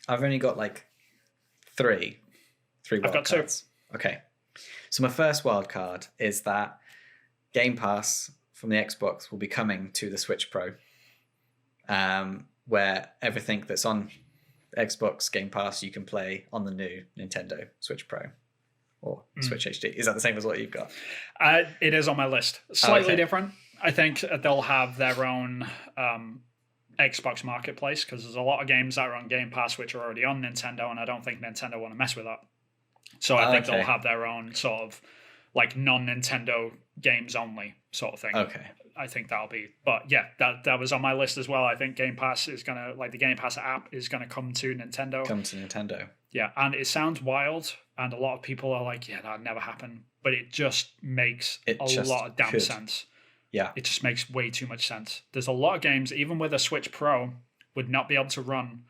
I've only got like three I've got two. wildcards. Okay. So my first wildcard is that Game Pass from the Xbox will be coming to the Switch Pro, where everything that's on Xbox Game Pass you can play on the new Nintendo Switch Pro or Switch HD. Is that the same as what you've got? It is on my list. Slightly different. I think they'll have their own Xbox marketplace because there's a lot of games that are on Game Pass which are already on Nintendo, and I don't think Nintendo want to mess with that. So I think they'll have their own sort of like non-Nintendo games only sort of thing. Okay. I think that'll be, but yeah, that was on my list as well. I think Game Pass is gonna, like the Game Pass app is gonna come to Nintendo. Yeah, and it sounds wild, and a lot of people are like, yeah, that'd never happen, but it just makes a lot of damn sense. Yeah, it just makes way too much sense. There's a lot of games, even with a Switch Pro, would not be able to run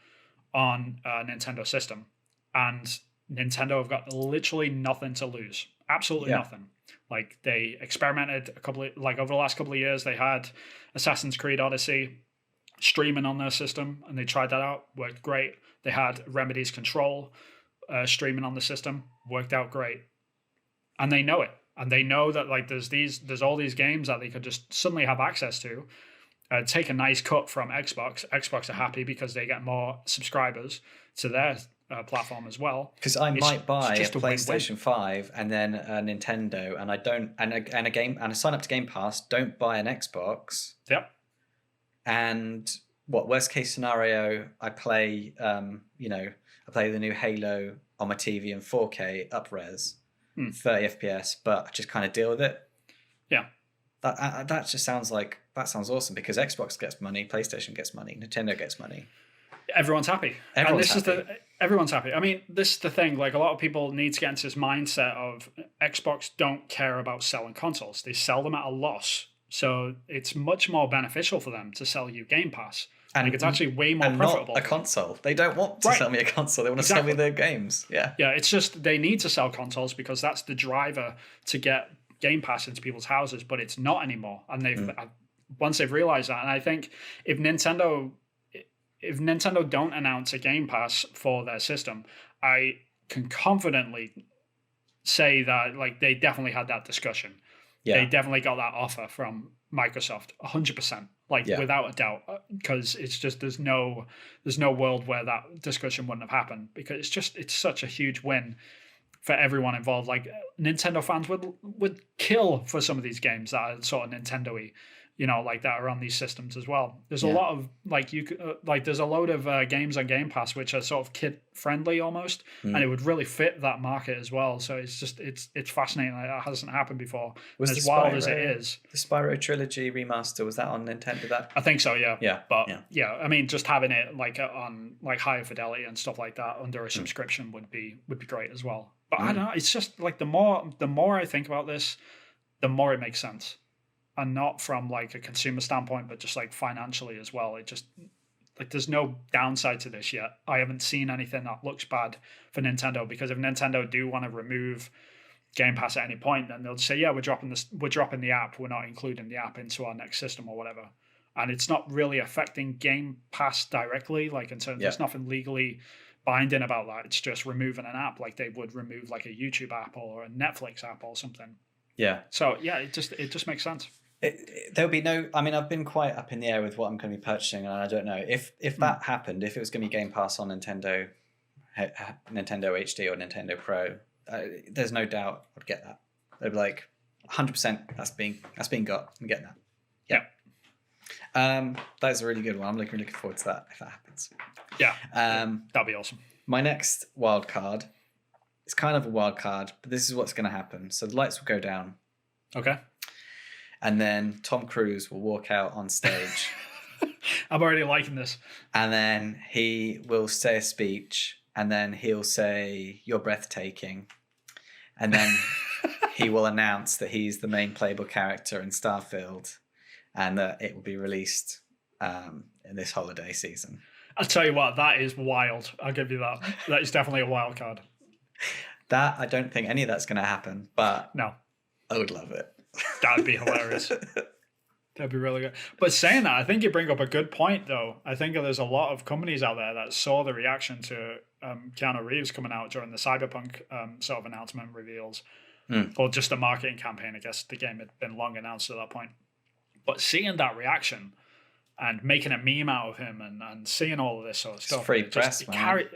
on a Nintendo system, and Nintendo have got literally nothing to lose. Absolutely nothing. Like they experimented over the last couple of years, they had Assassin's Creed Odyssey streaming on their system, and they tried that out, worked great. They had Remedy's Control streaming on the system, worked out great, and they know it. And they know that like there's all these games that they could just suddenly have access to, take a nice cut from Xbox. Xbox are happy because they get more subscribers to their platform as well. Because I might buy a PlayStation 5 and then a Nintendo, and I don't, and I sign up to Game Pass. Don't buy an Xbox. Yep. And what worst case scenario? I play, I play the new Halo on my TV in 4K up-res, 30 FPS, but I just kind of deal with it. Yeah. That just sounds awesome because Xbox gets money, PlayStation gets money, Nintendo gets money. Everyone's happy. Everyone's happy. I mean, this is the thing. Like, a lot of people need to get into this mindset of Xbox don't care about selling consoles. They sell them at a loss. So it's much more beneficial for them to sell you Game Pass. And it's actually way more profitable. Not a console. They don't want to sell me a console. They want to sell me their games. Yeah. Yeah, it's just they need to sell consoles because that's the driver to get Game Pass into people's houses, but it's not anymore. And they've once they've realized that, and I think if Nintendo don't announce a Game Pass for their system, I can confidently say that like they definitely had that discussion. Yeah. They definitely got that offer from Microsoft, 100%, without a doubt, because it's just there's no world where that discussion wouldn't have happened because it's such a huge win for everyone involved. Like Nintendo fans would kill for some of these games that are sort of Nintendo-y. Like that are on these systems as well. There's a lot of there's a load of games on Game Pass which are sort of kid friendly almost, and it would really fit that market as well. So it's fascinating. Like, that hasn't happened before. Was as wild as it is, the Spyro trilogy remaster, was that on Nintendo? I think so. Yeah. Yeah. But I mean, just having it like on like higher fidelity and stuff like that under a subscription would be great as well. But I don't know. It's just like the more I think about this, the more it makes sense. And not from like a consumer standpoint, but just like financially as well. It just like there's no downside to this yet. I haven't seen anything that looks bad for Nintendo, because if Nintendo do want to remove Game Pass at any point, then they'll say, yeah, we're dropping the app. We're not including the app into our next system or whatever. And it's not really affecting Game Pass directly. Like in terms, there's nothing legally binding about that. It's just removing an app like they would remove like a YouTube app or a Netflix app or something. Yeah. So yeah, it just makes sense. There'll be no. I mean, I've been quite up in the air with what I'm going to be purchasing, and I don't know if that happened. If it was going to be Game Pass on Nintendo HD or Nintendo Pro, there's no doubt I'd get that. They'd be like 100%. That's being got. I'm getting that. Yeah. That's a really good one. I'm looking forward to that if that happens. Yeah. That'd be awesome. My next wild card. It's kind of a wild card, but this is what's going to happen. So the lights will go down. Okay. And then Tom Cruise will walk out on stage. I'm already liking this. And then he will say a speech, and then he'll say, "You're breathtaking." And then he will announce that he's the main playable character in Starfield, and that it will be released in this holiday season. I'll tell you what, that is wild. I'll give you that. That is definitely a wild card. That, I don't think any of that's going to happen, but no, I would love it. That'd be hilarious. That'd be really good. But saying that, I think you bring up a good point, though. I think there's a lot of companies out there that saw the reaction to Keanu Reeves coming out during the Cyberpunk sort of announcement reveals, or just a marketing campaign. I guess the game had been long announced at that point. But seeing that reaction and making a meme out of him and seeing all of this sort of stuff. It's free press, man.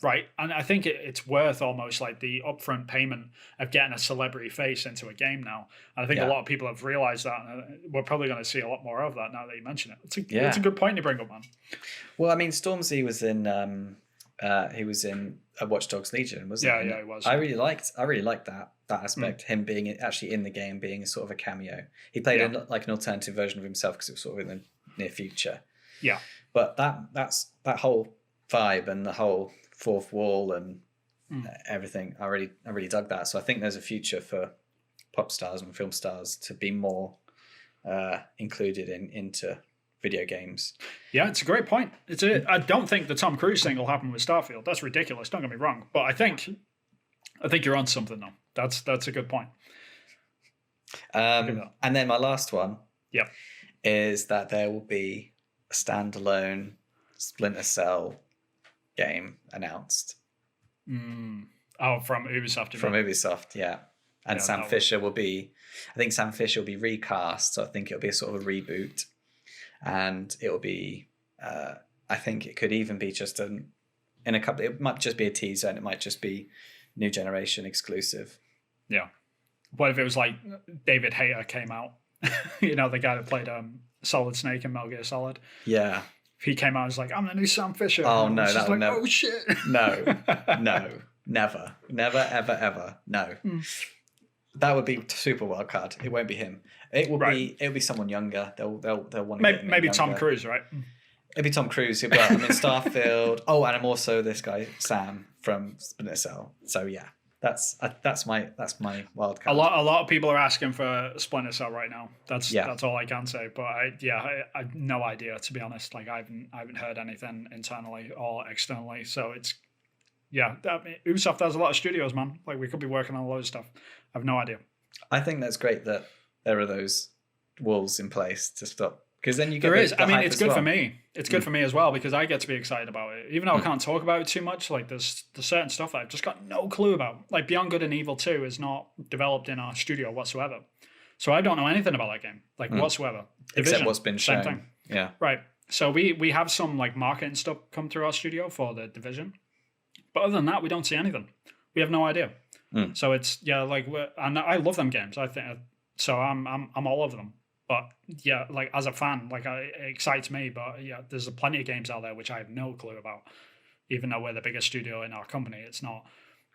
Right. And I think it's worth almost like the upfront payment of getting a celebrity face into a game now. And I think a lot of people have realized that. And we're probably going to see a lot more of that now that you mention it. It's a good point to bring up, man. Well, I mean, Stormzy was in a Watch Dogs Legion, wasn't he? Yeah, he was. I really liked that aspect. Him being actually in the game, being a sort of a cameo. He played an alternative version of himself because it was sort of in the near future. Yeah. But that whole vibe and the whole fourth wall and everything, I really dug that. So I think there's a future for pop stars and film stars to be more included into video games. Yeah, it's a great point. I don't think the Tom Cruise thing will happen with Starfield. That's ridiculous. Don't get me wrong, but I think you're on something though. That's a good point. And then my last one, yeah, is that there will be a standalone Splinter Cell game announced. Oh, from Ubisoft. From Ubisoft, yeah. And Sam Fisher will be recast, so I think it'll be a sort of a reboot. And it'll be, I think it could even be just it might just be a teaser and it might just be new generation exclusive. Yeah. What if it was like David Hayter came out? The guy that played Solid Snake in Metal Gear Solid. Yeah. He came out and was like, I'm the new Sam Fisher. Oh, no, that would never. Oh, shit. No, never, ever, no. That would be super Wildcard. It won't be him. It'll be someone younger. They'll want to maybe Tom Cruise, right? It'd be Tom Cruise. He'll be like, I'm in Starfield. Oh, and I'm also this guy Sam from Splinter Cell. So yeah, that's my Wildcard. A lot of people are asking for Splinter Cell right now. That's all I can say. But I have no idea, to be honest. Like I haven't heard anything internally or externally. So it's Ubisoft has a lot of studios, man. Like we could be working on a load of stuff. I have no idea. I think that's great that there are those walls in place to stop, because then you get it's good for me. It's good for me as well because I get to be excited about it, even though I can't talk about it too much. Like there's certain stuff that I've just got no clue about. Like Beyond Good and Evil 2 is not developed in our studio whatsoever, so I don't know anything about that game whatsoever. Except what's been shown. Same thing. Yeah. Right. So we have some like marketing stuff come through our studio for the Division, but other than that, we don't see anything. We have no idea. So it's and I love them games. I think so. I'm all over them. But yeah, like as a fan, like it excites me. But yeah, there's plenty of games out there which I have no clue about. Even though we're the biggest studio in our company, it's not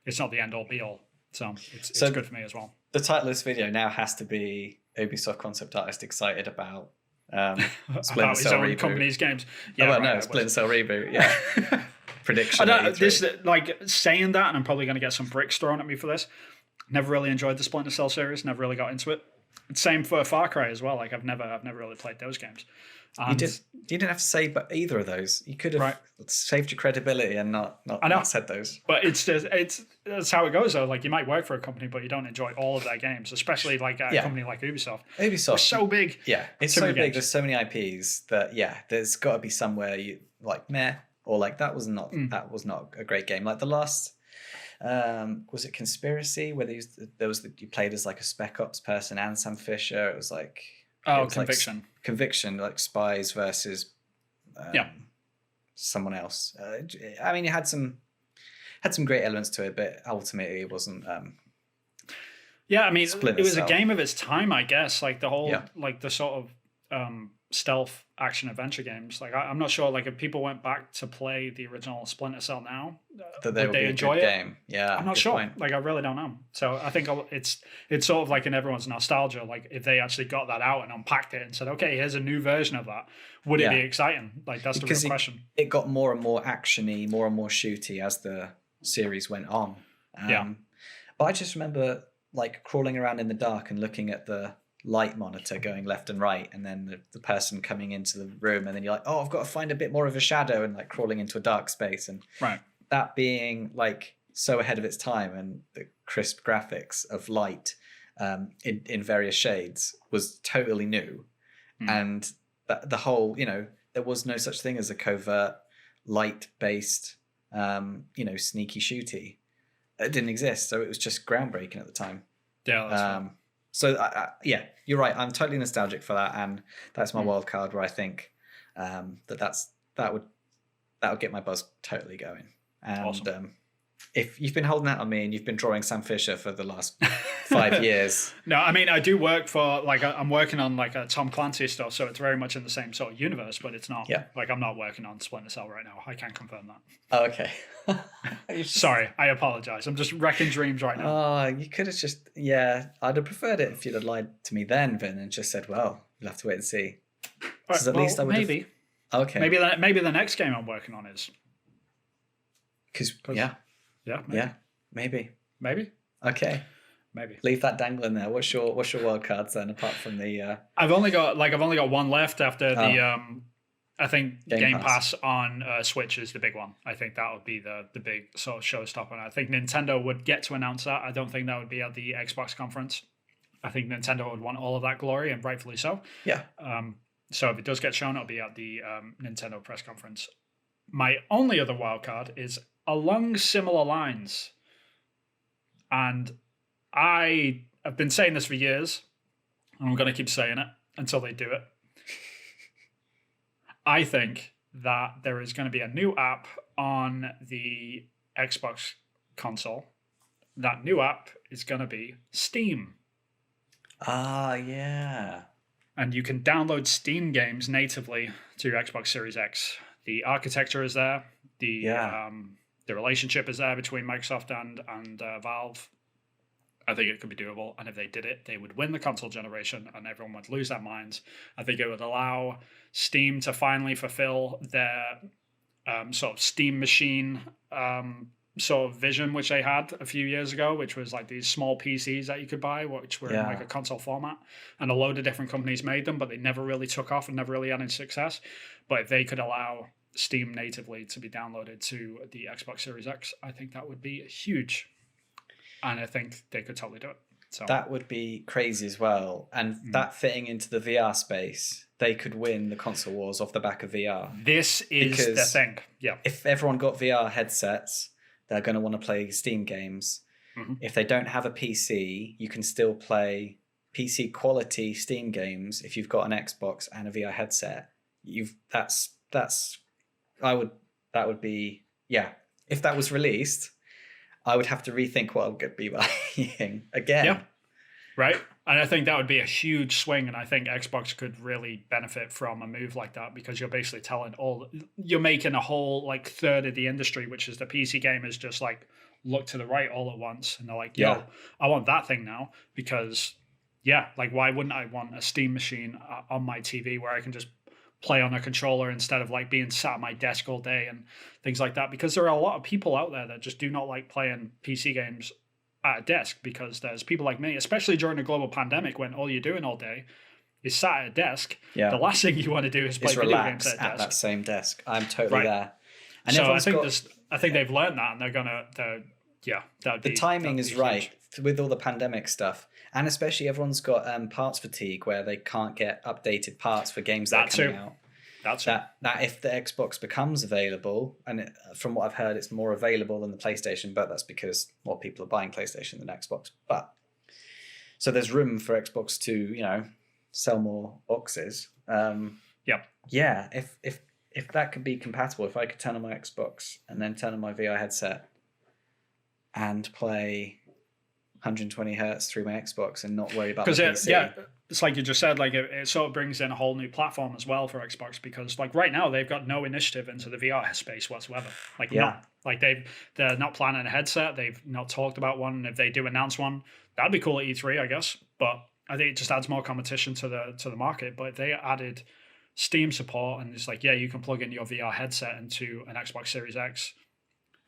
the end all be all. So it's good for me as well. The title of this video now has to be Ubisoft concept artist excited about Splinter Cell reboot. Company's games. Yeah, Splinter Cell reboot. Yeah. Prediction. This saying that, and I'm probably going to get some bricks thrown at me for this. Never really enjoyed the Splinter Cell series. Never really got into it. Same for Far Cry as well. Like I've never really played those games. You didn't have to say but either of those. You could have saved your credibility and not said those. But that's how it goes though. Like you might work for a company, but you don't enjoy all of their games, especially like a company like Ubisoft. Ubisoft is so big. Yeah, it's so big. Games. There's so many IPs that there's got to be somewhere you like meh or like that was not a great game. Like the last. Was it Conspiracy where you played as like a Spec Ops person and Sam Fisher? It was like Conviction. Like, Conviction, like spies versus someone else. I mean, it had some great elements to it, but ultimately it wasn't. I mean, it was a game of its time, I guess. Like the whole like the sort of stealth action adventure games. Like I'm not sure. Like if people went back to play the original Splinter Cell now, would they enjoy it? Game. Yeah, I'm not sure. Point. Like I really don't know. So I think it's sort of like in everyone's nostalgia. Like if they actually got that out and unpacked it and said, okay, here's a new version of that, would it be exciting? Like that's the real question. It got more and more actiony, more and more shooty as the series went on. But I just remember like crawling around in the dark and looking at the light monitor going left and right, and then the person coming into the room, and then you're like, oh, I've got to find a bit more of a shadow, and like crawling into a dark space, and that being like so ahead of its time, and the crisp graphics of light in various shades was totally new. and the whole, there was no such thing as a covert, light-based, sneaky shooty. It didn't exist, so it was just groundbreaking at the time. Yeah, that's right. So yeah, you're right. I'm totally nostalgic for that, and that's my wild card where I think that would get my buzz totally going. And Awesome. If you've been holding out on me and you've been drawing Sam Fisher for the last 5 years, No, I mean I do work for I'm working on a Tom Clancy stuff, so it's very much in the same sort of universe, but it's not. Yeah. I'm not working on Splinter Cell right now. I can't confirm that. oh, okay. Sorry, I apologize. I'm just wrecking dreams right now. Oh, you could have just, I'd have preferred it if you'd have lied to me then, Vin, and just said, well, you'll have to wait and see. Right, at least I would maybe. Okay. Maybe the next game I'm working on is. Yeah, maybe. Okay. Maybe. Leave that dangling there. What's your wild cards then, apart from the? I've only got one left after the. I think Game Pass on Switch is the big one. I think that would be the big sort of showstopper. And I think Nintendo would get to announce that. I don't think that would be at the Xbox conference. I think Nintendo would want all of that glory, and rightfully so. Yeah. So if it does get shown, it'll be at the Nintendo press conference. My only other wild card is along similar lines, and I have been saying this for years, and I'm going to keep saying it until they do it. I think that there is going to be a new app on the Xbox console. That new app is going to be Steam. Ah, yeah. And you can download Steam games natively to your Xbox Series X. The architecture is there. The relationship is there between Microsoft and Valve. I think it could be doable. And if they did it, they would win the console generation and everyone would lose their minds. I think it would allow Steam to finally fulfill their sort of Steam machine sort of vision, which they had a few years ago, which was like these small PCs that you could buy, which were in like a console format. And a load of different companies made them, but they never really took off and never really had any success. But if they could allow Steam natively to be downloaded to the Xbox Series X, I think that would be huge. And I think they could totally do it. So that would be crazy as well. And that fitting into the VR space, they could win the console wars off the back of VR. This is the thing. Yeah. If everyone got VR headsets, they're going to want to play Steam games. Mm-hmm. If they don't have a PC, you can still play PC quality Steam games if you've got an Xbox and a VR headset. That would be, if that was released, I would have to rethink what I would be buying again. Yeah, right. And I think that would be a huge swing, and I think Xbox could really benefit from a move like that, because you're basically you're making a whole like third of the industry, which is the PC gamers, just like look to the right all at once, and they're like, yo, I want that thing now, because like why wouldn't I want a Steam machine on my TV where I can just play on a controller instead of like being sat at my desk all day and things like that? Because there are a lot of people out there that just do not like playing PC games at a desk, because there's people like me, especially during a global pandemic when all you're doing all day is sat at a desk. The last thing you want to do is play video games at a desk. That same desk. I'm totally there. And so I think they've learned that, and the timing is right with all the pandemic stuff. And especially everyone's got parts fatigue where they can't get updated parts for games that are coming out. That if the Xbox becomes available, and from what I've heard, it's more available than the PlayStation, but that's because more people are buying PlayStation than Xbox. But so there's room for Xbox to, sell more boxes. If that could be compatible, if I could turn on my Xbox and then turn on my VR headset and play 120 hertz through my Xbox and not worry about the PC. It's like you just said, like it sort of brings in a whole new platform as well for Xbox, because like right now they've got no initiative into the VR space whatsoever. None. Like they're not planning a headset. They've not talked about one. And if they do announce one, that'd be cool at E3, I guess. But I think it just adds more competition to the market. But if they added Steam support, and it's like, you can plug in your VR headset into an Xbox Series X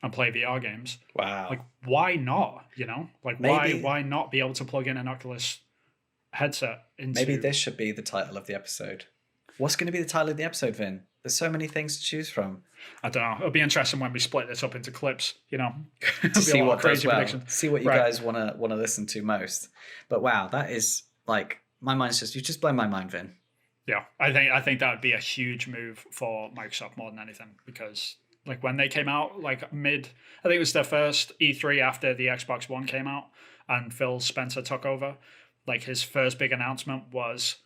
and play VR games. Wow. Like, why not? Why not be able to plug in an Oculus headset into... Maybe this should be the title of the episode. What's going to be the title of the episode, Vin? There's so many things to choose from. I don't know. It'll be interesting when we split this up into clips, to see what goes well. See what you guys want to listen to most. But wow, that is like, my mind's you've just blown my mind, Vin. Yeah, I think that would be a huge move for Microsoft more than anything, because like when they came out, like I think it was their first E3 after the Xbox One came out and Phil Spencer took over. Like his first big announcement was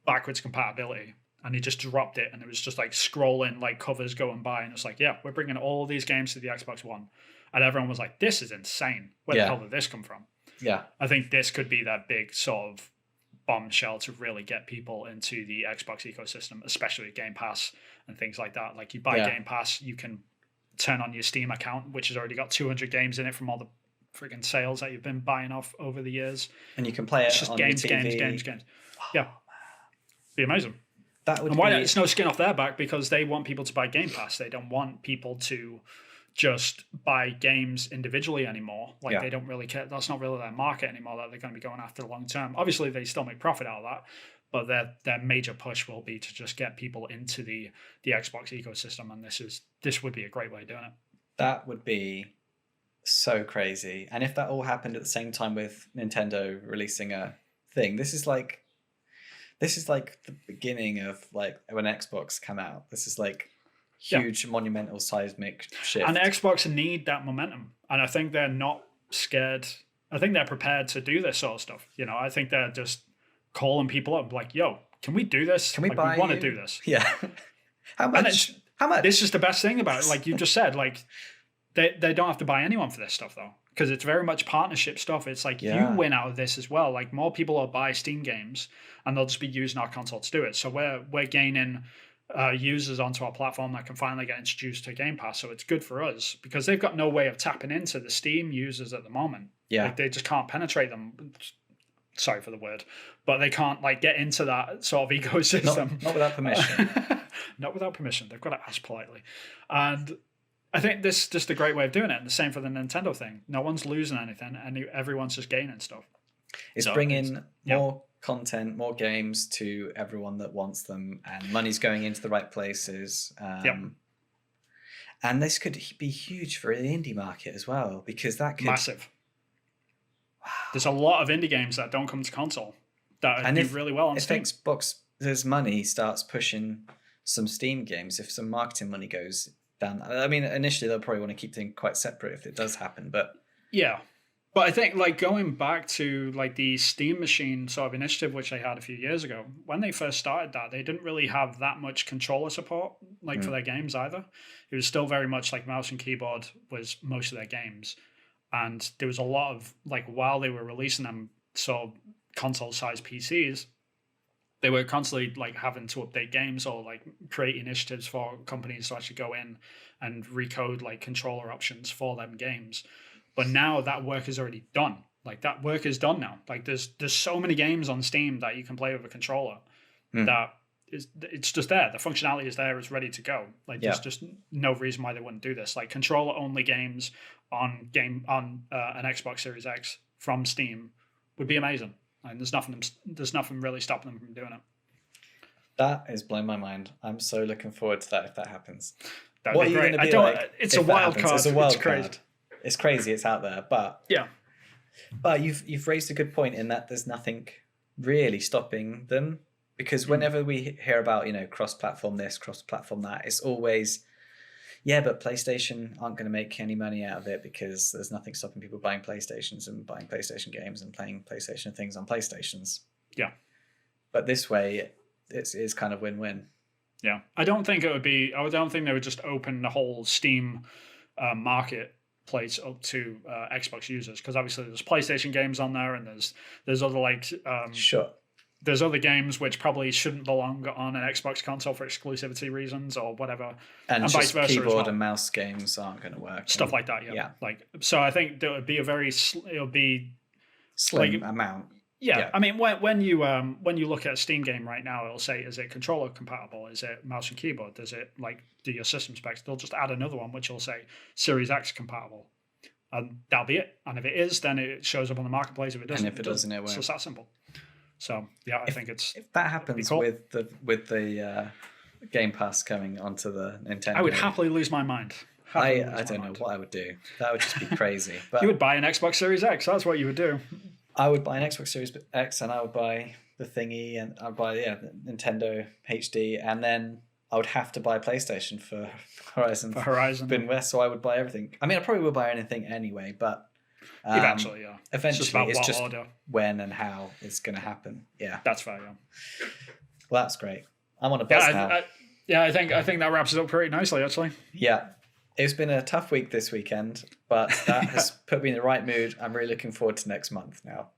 backwards compatibility, and he just dropped it, and it was just like scrolling like covers going by, and it's like, yeah, we're bringing all these games to the Xbox One, and everyone was like, this is insane. Where the hell did this come from? Yeah, I think this could be that big sort of bombshell to really get people into the Xbox ecosystem, especially Game Pass and things like that. Like you buy Game Pass, you can turn on your Steam account, which has already got 200 games in it from all the freaking sales that you've been buying off over the years. And you can play it just on games, your TV. games. Yeah, be amazing. That would and why be... it's no skin off their back, because they want people to buy Game Pass. They don't want people to just buy games individually anymore. Like they don't really care. That's not really their market anymore that they're going to be going after long term. Obviously, they still make profit out of that, but their major push will be to just get people into the Xbox ecosystem. And this would be a great way of doing it. That would be so crazy. And if that all happened at the same time with Nintendo releasing a thing, this is like the beginning of like when Xbox came out. This is like huge monumental seismic shift. And Xbox need that momentum. And I think they're not scared. I think they're prepared to do this sort of stuff. You know, I think they're just calling people up like, yo, can we do this? Can we buy? We want to you? do this. Yeah. How much? How much? This is the best thing about it. Like you just said, like they don't have to buy anyone for this stuff though, because it's very much partnership stuff. It's like you win out of this as well. Like more people will buy Steam games and they'll just be using our console to do it. So we're gaining users onto our platform that can finally get introduced to Game Pass. So it's good for us because they've got no way of tapping into the Steam users at the moment. Yeah. Like they just can't penetrate them. Sorry for the word, but they can't like get into that sort of ecosystem. Not without permission. Not without permission. They've got to ask politely. And I think this is just a great way of doing it. And the same for the Nintendo thing. No one's losing anything and everyone's just gaining stuff. It's bringing more content, more games to everyone that wants them, and money's going into the right places. And this could be huge for the indie market as well, because that could... Massive. Wow. There's a lot of indie games that don't come to console that do really well on Steam. If Xbox's money starts pushing some Steam games, if some marketing money goes down... I mean, initially they'll probably want to keep things quite separate if it does happen, but... Yeah. But I think like going back to like the Steam Machine sort of initiative, which they had a few years ago, when they first started that, they didn't really have that much controller support like for their games either. It was still very much like mouse and keyboard was most of their games. And there was a lot of like, while they were releasing them sort of console sized PCs, they were constantly like having to update games or like create initiatives for companies to actually go in and recode like controller options for them games. But now that work is already done. Like that work is done now. Like there's so many games on Steam that you can play with a controller that it's just there. The functionality is there. It's ready to go. Like there's just no reason why they wouldn't do this. Like controller only games on an Xbox Series X from Steam would be amazing. And there's nothing really stopping them from doing it. That is blowing my mind. I'm so looking forward to that if that happens. That'd be great. It's a wild card. It's a wild card. Crazy. It's crazy. It's out there, but you've raised a good point in that there's nothing really stopping them, because whenever we hear about cross-platform this, cross-platform that, it's always but PlayStation aren't going to make any money out of it because there's nothing stopping people buying PlayStations and buying PlayStation games and playing PlayStation things on PlayStations. Yeah, but this way it's kind of win-win. Yeah, I don't think they would just open the whole Steam market place up to Xbox users, because obviously there's PlayStation games on there, and there's other like there's other games which probably shouldn't belong on an Xbox console for exclusivity reasons or whatever, and vice versa. Keyboard and mouse games aren't going to work. Stuff like that, Like so, I think there would be it'll be slim amount. Yeah, I mean, when you look at a Steam game right now, it'll say, is it controller compatible? Is it mouse and keyboard? Does it like do your system specs? They'll just add another one which will say Series X compatible, and that'll be it. And if it is, then it shows up on the marketplace. If it doesn't, and if it doesn't, it won't. So it's that simple. So I think if that happens cool. with the Game Pass coming onto the Nintendo, I would happily lose my mind. I don't know what I would do. That would just be crazy. But you would buy an Xbox Series X. That's what you would do. I would buy an Xbox Series X, and I would buy the thingy, and I'd buy the Nintendo HD, and then I would have to buy a PlayStation for Horizon. Forbidden West, so I would buy everything. I mean, I probably would buy anything anyway, but eventually, yeah. Eventually, it's just order. when and how it's going to happen. Yeah, that's fair. Yeah. Well, that's great. I'm on a buzz now. I think that wraps it up pretty nicely, actually. Yeah. It's been a tough week this weekend, but that has put me in the right mood. I'm really looking forward to next month now.